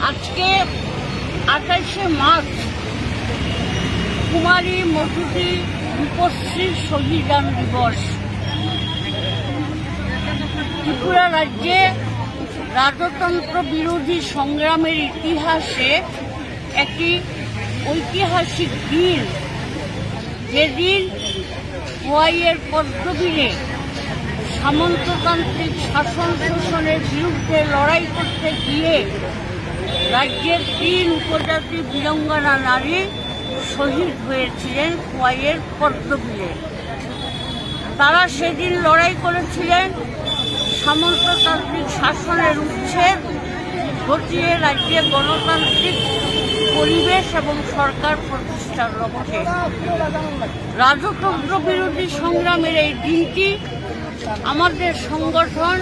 আজকে 28শে মার্চ কুমারী মধুতি রূপশ্রীর শহীদান দিবস। ত্রিপুরা রাজ্যে রাজতন্ত্র বিরোধী সংগ্রামের ইতিহাসে একটি ঐতিহাসিক দিন, যেদিন খোয়াইয়ের পদ্মবীরে সামন্ততান্ত্রিক শাসন শোষণের বিরুদ্ধে লড়াই করতে গিয়ে রাজ্যের 3 উপজাতি বীরাঙ্গনা নারী শহীদ হয়েছিলেন খোয়াইয়ের পদ্মবীরে। তারা সেদিন লড়াই করেছিলেন সামন্ততান্ত্রিক শাসনের উচ্ছেদ ঘটিয়ে রাজ্যে গণতান্ত্রিক পরিবেশ এবং সরকার প্রতিষ্ঠার লক্ষ্যে। রাজতন্ত্র বিরোধী সংগ্রামের এই দিনটি আমাদের সংগঠন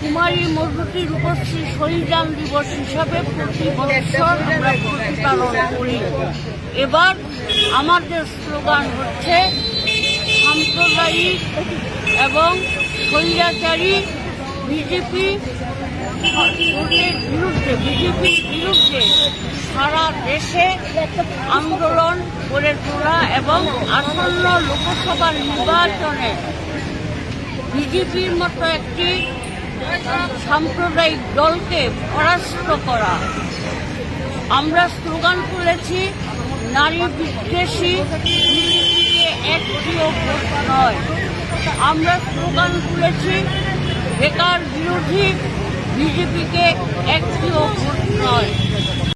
কুমারী মধুতি রূপশ্রী শহীদান দিবস হিসাবে প্রতি বছর আমরা প্রতিপালন করি। এবার আমাদের স্লোগান হচ্ছে সাম্প্রদায়িক এবং স্বৈরাচারী বিজেপির বিরুদ্ধে সারা দেশে আন্দোলন গড়ে তোলা এবং আসন্ন লোকসভা নির্বাচনে বিজেপির মতো একটি সাম্প্রদায়িক দলকে পরাস্ত করা। আমরা স্লোগান তুলেছি নারী বিদ্বেষী বিজেপিকে একটিও ভোট নয়। আমরা স্লোগান তুলেছি বেকার বিরোধী বিজেপিকে একটিও ভোট নয়।